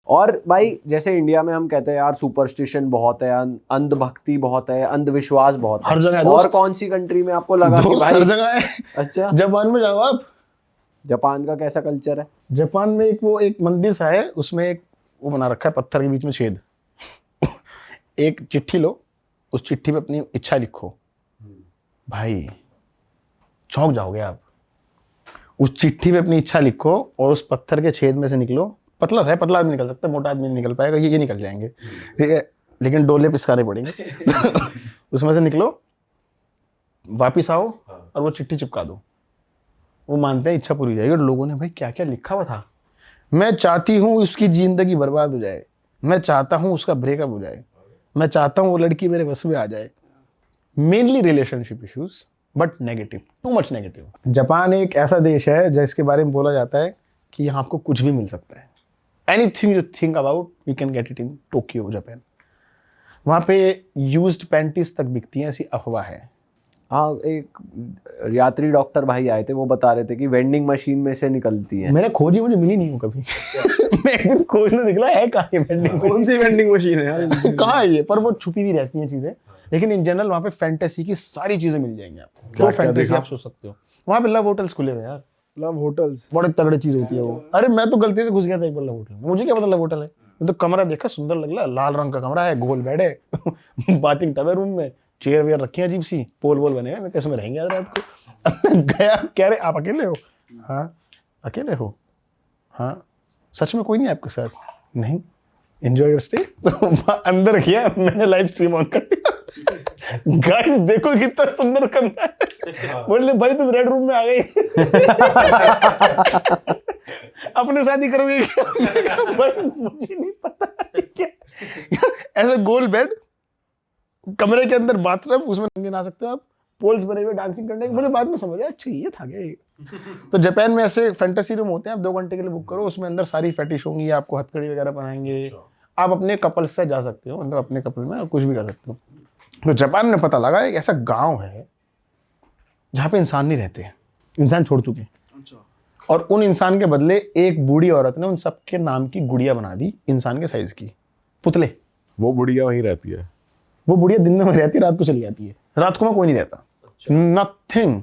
और भाई जैसे इंडिया में हम कहते हैं यार सुपरस्टिशन बहुत है, अंधभक्ति बहुत है, अंधविश्वास बहुत है, हर जगह है और दोस्त। कौन सी कंट्री में आपको लगा कि दोस्त भाई हर जगह है। अच्छा जापान में जाओ आप। जापान का कैसा कल्चर है? जापान में एक मंदिर सा है, उसमें एक वो बना रखा है पत्थर के बीच में छेद। एक चिट्ठी लो, उस चिट्ठी पे अपनी इच्छा लिखो, भाई चौंक जाओगे आप। उस चिट्ठी पे अपनी इच्छा लिखो और उस पत्थर के छेद में से निकलो। पतला सा है, पतला आदमी निकल सकता है, मोटा आदमी नहीं निकल पाएगा, ये निकल जाएंगे, ठीक है, लेकिन डोले पिसकाने पड़ेंगे। उसमें से निकलो, वापिस आओ और वो चिट्ठी चिपका दो। वो मानते हैं इच्छा पूरी हो जाएगी। और लोगों ने भाई क्या क्या लिखा हुआ था, मैं चाहती हूँ उसकी जिंदगी बर्बाद हो जाए, मैं चाहता हूँ उसका ब्रेकअप हो जाए, मैं चाहता हूँ वो लड़की मेरे बस में आ जाए। Mainly relationship issues, but negative, too much negative. Japan एक ऐसा देश है जिसके बारे में बोला जाता है कि यहाँ आपको कुछ भी मिल सकता है। Anything you think about you can get it in Tokyo, Japan. वहाँ पे यूज्ड पैंटीज तक बिकती हैं, ऐसी अफवाह है। हाँ, एक यात्री डॉक्टर भाई आए थे, वो बता रहे थे कि वेंडिंग मशीन में से निकलती है। मैंने खोजी, मुझे मिली नहीं हूँ कभी। मैं एक दिन खोजने निकला, है कहाँ ये वेंडिंग, कौन सी वेंडिंग मशीन है यार? कहाँ है ये? पर वो छुपी भी रहती हैं चीजें, लेकिन इन जनरल वहाँ पे फैंटेसी की सारी चीजें मिल जाएंगी आपको। जो फैंटेसी आप सोच सकते हो। वहाँ पे लव होटल्स खुले हुए यार, लव होटल्स, बड़े तगड़े चीज होती है वो। अरे मैं तो गलती से घुस गया था एक बार लव होटल में, मुझे क्या पता लव होटल है। मैं तो कमरा देखा, सुंदर लग रहा, लाल रंग का कमरा है, गोल बेड है, बाथिंग टब है रूम में, चेयर वेयर रखी है अजीब सी, पोल वोल बने हैं, मैं कैसे में रहेंगे आज रात को। गया, कह रहे आप अकेले हो? हाँ अकेले हो, हाँ सच में कोई नहीं आपके साथ? नहीं, एंजॉय योर स्टे। तो अंदर किया, मैंने लाइव स्ट्रीम ऑन कर दिया। गाइस देखो कितना सुंदर कमरा है। बोले भाई तुम रेड रूम में आ गई। अपने साथ ही करोगे क्या? भाई मुझे नहीं पता क्या। ऐसा गोल बेड, कमरे के अंदर बाथरूम, उसमें नंगे नहा सकते हो आप, पोल्स बने हुए डांसिंग करने के। मुझे बाद में समझ आया, अच्छा ये था क्या ये। तो जापान में ऐसे फैंटेसी रूम होते हैं, आप 2 घंटे के लिए बुक करो, उसमें अंदर सारी फेटिश होंगी, आपको हथकड़ी वगैरह बनाएंगे। आप अपने कपल से जा सकते हो, मतलब अपने कपल में कुछ भी कर सकते हो। तो जापान में पता लगा एक ऐसा गांव है जहाँ पे इंसान नहीं रहते, इंसान छोड़ चुके हैं। और उन इंसान के बदले एक बूढ़ी औरत ने उन सबके नाम की गुड़िया बना दी, इंसान के साइज की पुतले। वो बुढ़िया वहीं रहती है? वो बुढ़िया दिन में वहीं रहती है, रात को चली जाती है। रात को वहाँ कोई नहीं रहता, नथिंग।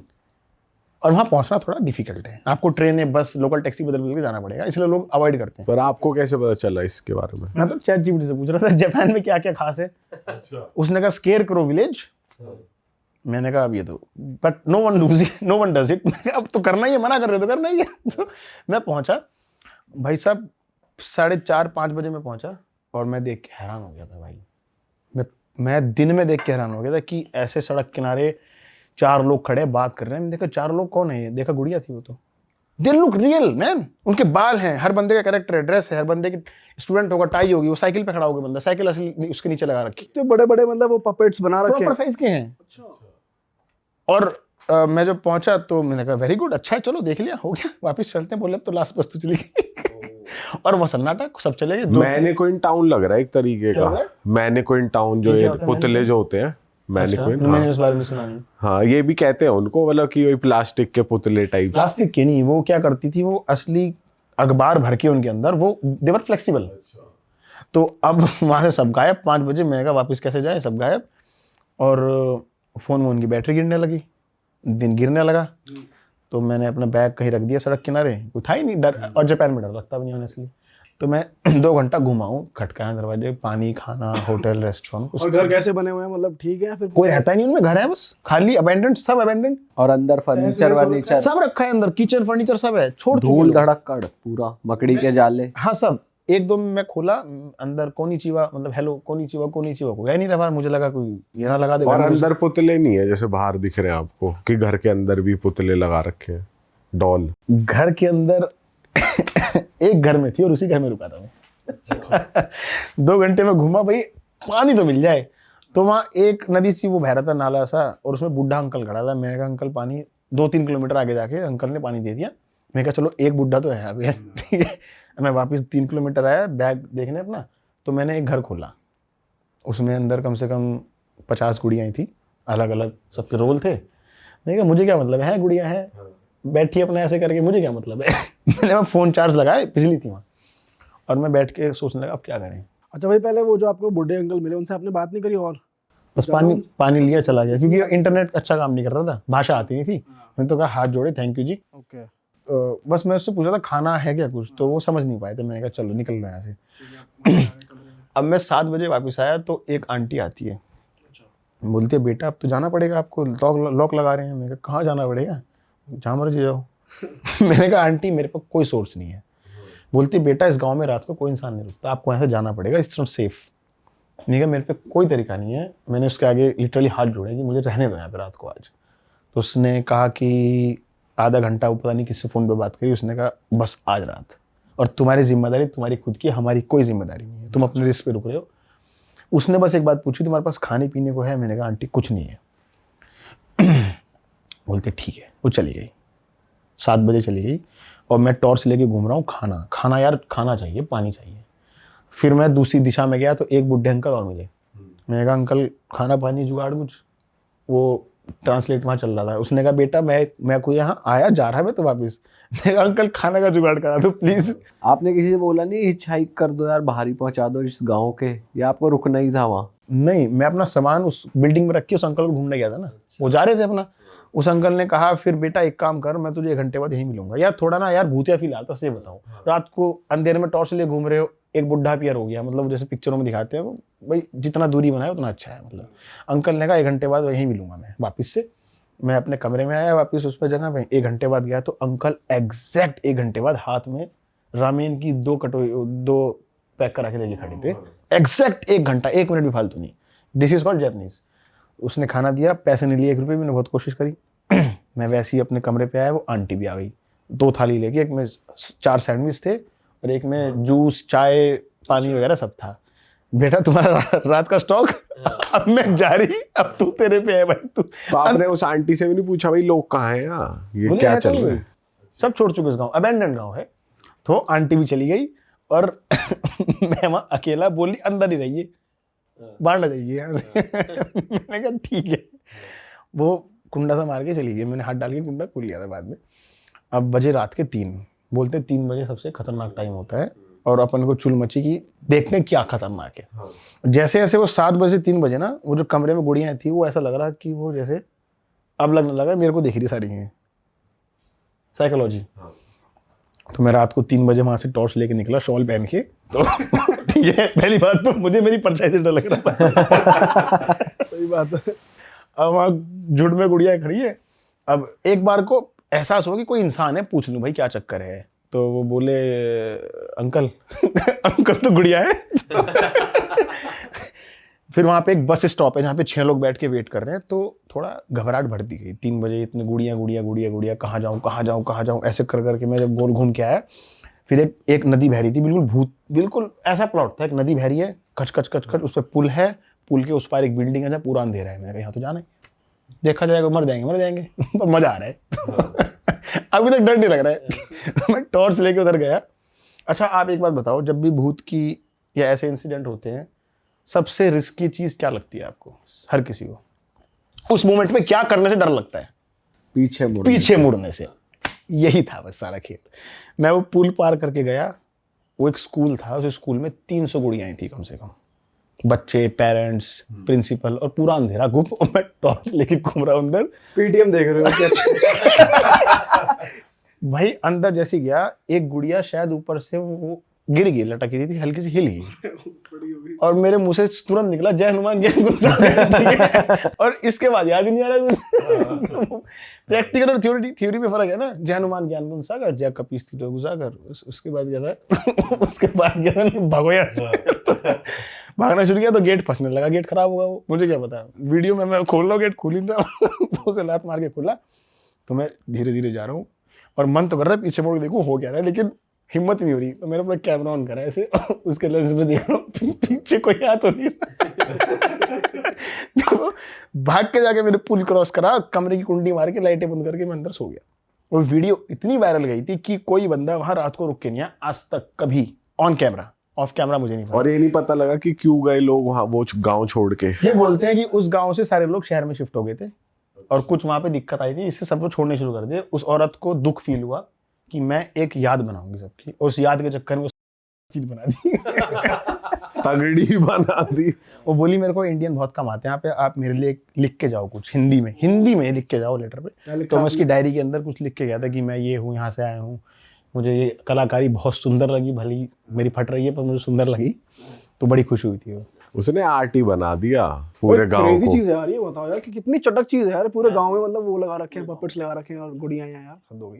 और वहाँ पहुँचना थोड़ा डिफिकल्ट है, आपको ट्रेन या बस, लोकल टैक्सी बदल के जाना पड़ेगा, इसलिए लोग अवॉइड करते हैं। पर आपको कैसे पता चला इसके बारे में? मैं तो चैट जीपीटी से पूछ रहा था जापान में क्या क्या खास है। उसने कहा स्केयर करो विलेज। मैंने कहा अब ये तो, but no one does it. अब तो करना ही है, मना कर रहे हो तो करना ही है। तो मैं पहुंचा, भाई साहब 4:30-5 बजे मैं पहुंचा, और मैं देख के हैरान हो गया था भाई। मैं दिन में देख के हैरान हो गया था कि ऐसे सड़क किनारे 4 लोग खड़े बात कर रहे हैं। मैंने देखा 4 लोग कौन है ये, देखा गुड़िया थी वो तो। दे लुक रियल मैन, उनके बाल हैं, हर बंदे का कैरेक्टर है, ड्रेस है, हर बंदे की स्टूडेंट होगा, टाई होगी, वो साइकिल पे खड़ा होगा बंदा, साइकिल असली उसके नीचे लगा रखी। तो बड़े बड़े मतलब वो पपेट्स बना रखे प्रॉपर साइज के हैं। और मैं जब पहुंचा तो मैंने कहा वेरी गुड, अच्छा है, चलो देख लिया, हो गया, वापस चलते हैं। बोले अब तो लास्ट बस तो चली गई। और वो सन्नाटा, सब चले गए। मैनिक्विन टाउन लग रहा है एक तरीके का। मैनिक्विन टाउन जो ये पुतले जो होते हैं, मैनिक्विन। मैंने इस बारे में सुना नहीं। हाँ ये भी कहते हैं उनको, मतलब कि वही प्लास्टिक के पुतले टाइप। प्लास्टिक के नहीं, वो क्या करती थी, वो असली अखबार भर के उनके अंदर, वो देवर फ्लेक्सिबल। तो अब वहां से सब गायब। 5 बजे मैं कहा वापस कैसे जाए, सब गायब। और फोन में उनकी बैटरी गिरने लगी, दिन गिरने लगा। तो मैंने अपना बैग कहीं रख दिया सड़क किनारे, कोई था ही नहीं डर। और जापान में डर लगता भी नहीं ऑनेस्टली। तो मैं 2 घंटा घुमा हूँ, खटकाया दरवाजे, पानी, खाना, होटल, रेस्टोरेंट। और घर कैसे बने हुए हैं, मतलब ठीक है? फिर कोई रहता ही नहीं उनमें, घर है बस खाली, अबेंडेंट, सब अबेंडेंट। और अंदर फर्नीचर वर्नीचर सब रखा है अंदर, किचन फर्नीचर सब है, छोड़ धूल धड़क्कड़ पूरा, मकड़ी के जाले। हाँ सब। 1-2 में मैं खोला, अंदर कोनिचिवा, मतलब हेलो कोनिचिवा को गया नहीं रहा। मुझे लगा कोई ये ना लगा दे। और अंदर पुतले नहीं है जैसे बाहर दिख रहे हैं आपको, कि घर के अंदर भी पुतले लगा रखे हैं, डॉल। घर के अंदर एक घर में थी और उसी घर में रुका था मैं। 2 घंटे में घूमा भाई, पानी तो मिल जाए। तो वहाँ एक नदी सी वो बह रहा था, नाला सा, और उसमें बुढ़ा अंकल खड़ा था। मैंने कहा अंकल पानी। 2-3 किलोमीटर आगे जाके अंकल ने पानी दे दिया। मैं कहा चलो एक बुढ़ा तो है अभी। ठीक है। मैं वापस 3 किलोमीटर आया बैग देखने अपना, तो मैंने एक घर खोला। उसमें अंदर कम से कम 50 गुड़ियाँ थी, अलग अलग सबके रोल थे। मैंने कहा मुझे क्या मतलब है, गुड़िया है बैठी अपना ऐसे करके, मुझे क्या मतलब है। मैंने फ़ोन चार्ज लगाए, बिजली थी वहाँ, और मैं बैठ के सोचने लगा अब क्या करें। अच्छा भाई, पहले वो जो आपको बूढ़े अंकल मिले उनसे आपने बात नहीं करी? और बस पानी लिया चला गया, क्योंकि इंटरनेट अच्छा काम नहीं कर रहा था, भाषा आती नहीं थी। मैंने तो कहा हाथ जोड़े, थैंक यू जी। ओके, बस मैं उससे पूछा था खाना है क्या कुछ, तो वो समझ नहीं पाए थे। मैंने कहा चलो निकल रहे हैं यहाँ से। अब मैं 7 बजे वापस आया तो एक आंटी आती है, बोलती है बेटा अब तो जाना पड़ेगा आपको, लॉक लगा रहे हैं। मैंने कहा कहाँ जाना पड़ेगा, जहाँ मर्जी जाओ। मैंने कहा आंटी मेरे पास कोई सोर्स नहीं है। बोलती बेटा इस गांव में रात को कोई इंसान नहीं रुकता, आपको यहाँ से जाना पड़ेगा, इट्स नॉट सेफ। मैंने कहा मेरे पे कोई तरीका नहीं है। मैंने उसके आगे लिटरली हाथ जोड़े कि मुझे रहने दो यहाँ पे रात को आज। तो उसने कहा कि आधा घंटा वो पता नहीं किससे फ़ोन पे बात करी, उसने कहा बस आज रात, और तुम्हारी जिम्मेदारी तुम्हारी खुद की, हमारी कोई जिम्मेदारी नहीं है, तुम अपने रिस्क पे रुक रहे हो। उसने बस एक बात पूछी तुम्हारे पास खाने पीने को है? मैंने कहा आंटी कुछ नहीं है। बोलते ठीक है। वो चली गई, 7 बजे चली गई, और मैं टॉर्च लेके घूम रहा हूँ। खाना यार खाना चाहिए, पानी चाहिए। फिर मैं दूसरी दिशा में गया तो एक बुढ़े अंकल और मिले। मैंने कहा अंकल खाना पानी जुगाड़ कुछ। वो ट्रांसलेट वहाँ चल रहा था। उसने कहा बेटा मैं कोई यहाँ आया जा रहा है मैं तो वापस। मैंने कहा अंकल खाना का जुगाड़ करा दो प्लीज। आपने किसी से बोला नहीं हिच हाइक कर दो यार, बाहर ही पहुंचा दो इस गांव के, या आपको रुकना ही था वहाँ? नहीं, मैं अपना सामान उस बिल्डिंग में रख के उस अंकल को ढूंढने गया था ना, वो जा रहे थे अपना। उस अंकल ने कहा फिर बेटा एक काम कर, मैं तुझे 1 घंटे बाद यहीं मिलूंगा। यार थोड़ा ना यार भूतिया फील आता, सही बताऊं। रात को अंधेरे में टॉर्च लिए घूम रहे हो, एक बुढ़ा पियर हो गया, मतलब जैसे पिक्चरों में दिखाते हैं, भाई जितना दूरी बनाए उतना अच्छा है। मतलब अंकल ने कहा 1 घंटे बाद वहीं मिलूंगा मैं वापस से। मैं अपने कमरे में आया वापस उस पर जगह पे, 1 घंटे बाद गया तो अंकल एग्जैक्ट 1 घंटे बाद हाथ में रामेन की 2 कटोरी 2 पैक करा के लेके खड़े थे। एग्जैक्ट 1 घंटा, 1 मिनट भी फालतू नहीं। This is called Japanese. उसने खाना दिया, पैसे नहीं लिए 1 रुपये भी। मैंने बहुत कोशिश करी। मैं वैसे ही अपने कमरे पे आया, वो आंटी भी आ गई 2 थाली लेके। एक में 4 सैंडविच थे और एक में जूस चाय पानी वगैरह सब था। बेटा तुम्हारा रात का स्टॉक, अब मैं जा रही, अब तू तेरे पे है भाई तू। तो आपने उस आंटी से भी नहीं पूछा भाई लोग कहाँ हैं यहाँ, ये क्या चल रहा है? सब छोड़ चुके इस गाँव, अबेंडेंड गाँव है। तो आंटी भी चली गई और मैं वहाँ अकेला। बोली अंदर ही रहिए, बाहर ना जाइए यहाँ से। मैंने कहा ठीक है। वो कुंडा सा मार के चली गई। मैंने हाथ डाल के कुंडा खोल लिया था बाद में। अब बजे रात के 3। बोलते 3 बजे सबसे खतरनाक टाइम होता है, और अपन को चुल मची कि देखते हैं क्या खतरनाक है। जैसे जैसे वो 7 बजे 3 बजे ना, वो जो कमरे में गुड़ियाँ थी वो ऐसा लग रहा कि वो जैसे अब लगने लगा मेरे को दिख रही सारी हैं। साइकोलॉजी। तो मैं रात को 3 बजे वहां से टॉर्च लेके निकला, शॉल पहन के। तो ठीक है, पहली बात तो मुझे मेरी परछाई से डर लग रहा था। सही बात है। अब वहाँ झुंड में गुड़िया खड़ी है। अब एक बार को एहसास हो कि कोई इंसान है, पूछ लूं भाई क्या चक्कर है। तो वो बोले अंकल अंकल तो गुड़िया है। फिर वहाँ पे एक बस स्टॉप है जहाँ पे 6 लोग बैठ के वेट कर रहे हैं। तो थोड़ा घबराहट बढ़ दी गई। 3 बजे इतने गुड़िया गुड़िया गुड़िया गुड़िया, कहाँ जाऊँ कहाँ जाऊँ कहाँ जाऊँ, ऐसे कर करके मैं जब गोल घूम के आया। फिर एक नदी बह रही थी, बिल्कुल ऐसा प्लॉट था, एक नदी बह रही है, कच कच कच कच, उस पर पुल है, पुल के उस पार एक बिल्डिंग है जहाँ पूरा अंधेरा है। मैंने कहा यहाँ तो जाना है, देखा जाएगा, मर जाएंगे पर मजा आ रहा है। अभी तक डर नहीं लग रहा है। तो मैं टॉर्च लेके उधर गया। अच्छा आप एक बात बताओ, जब भी भूत की या ऐसे इंसिडेंट होते हैं, सबसे रिस्की चीज क्या लगती है आपको? हर किसी को उस मोमेंट में क्या करने से डर लगता है? पीछे मुड़ने से। यही था बस सारा खेल। मैं वो पुल पार करके गया, वो एक स्कूल था, उस स्कूल में 300 गुड़ियाँ थी कम से कम, बच्चे, पेरेंट्स, प्रिंसिपल, और पूरा अंधेरा गुम, और मैं टॉर्च लेके घूम रहा हूँ अंदर। पीटीएम देख रहे हो? भाई अंदर जैसे गया, एक गुड़िया शायद ऊपर से वो गिर गई, लटकी थी, हल्की सी हिल गई, और मेरे मुंह से तुरंत निकला जय हनुमान ज्ञान गुण सागर। और इसके बाद याद ही नहीं आ रहा। प्रैक्टिकल और थ्योरी में फर्क है ना। जय हनुमान ज्ञान गुण सागर, जय कपीस थी तो गुसागर। उसके बाद क्या था? उसके बाद क्या था? भगोया भागना शुरू किया तो गेट फंसने लगा, गेट खराब हुआ। वो मुझे क्या पता, वीडियो में मैं खोल रहा हूँ, गेट खोल ही रहा हूँ। तो उसे लात मार के खोला। तो मैं धीरे धीरे जा रहा हूँ, और मन तो कर रहा है पीछे मुड़ के देखूं हो क्या रहा है, लेकिन हिम्मत नहीं हो रही। तो मैंने अपना कैमरा ऑन करा ऐसे, उसके लेंस में देख रहा हूँ पीछे कोई आ तो नहीं रहा। भाग के जाके मैंने पुल क्रॉस करा, कमरे की कुंडी मार के लाइटें बंद करके मैं अंदर सो गया। वो वीडियो इतनी वायरल गई थी कि कोई बंदा वहां रात को रुक के नहीं आया आज तक कभी, ऑन कैमरा। ऑफ कैमरा मुझे नहीं पता। और ये नहीं पता लगा कि क्यों गए लोग वहां वो गांव छोड़ के? ये बोलते हैं कि उस गांव से सारे लोग शहर में शिफ्ट हो गए थे, और कुछ वहां पे दिक्कत आई थी, इससे सब लोग छोड़ने शुरू कर दिए। उस औरत को दुख फील हुआ कि मैं एक याद बनाऊंगी सबकी, उस याद के चक्कर में चीज बना दी। तगड़ी बना दी। वो बोली मेरे को इंडियन बहुत कम आते हैं, यहाँ पे आप मेरे लिए लिख के जाओ कुछ हिंदी में लिख के जाओ लेटर पे। तो मैं उसकी डायरी के अंदर कुछ लिख के गया था कि मैं ये हूँ, यहाँ से आया हूँ, मुझे ये कलाकारी बहुत सुंदर लगी, भली मेरी फट रही है पर मुझे सुंदर लगी, तो बड़ी खुश हुई थी वो। उसने आर्ट ही बना दिया पूरे गांव को। चीज है यार, ये बताओ यार कि कितनी चटक चीज है यार, पूरे गांव में मतलब वो लगा रखे हैं, पपेट्स लगा रखे हैं और गुड़ियां हैं यार, हद हो गई।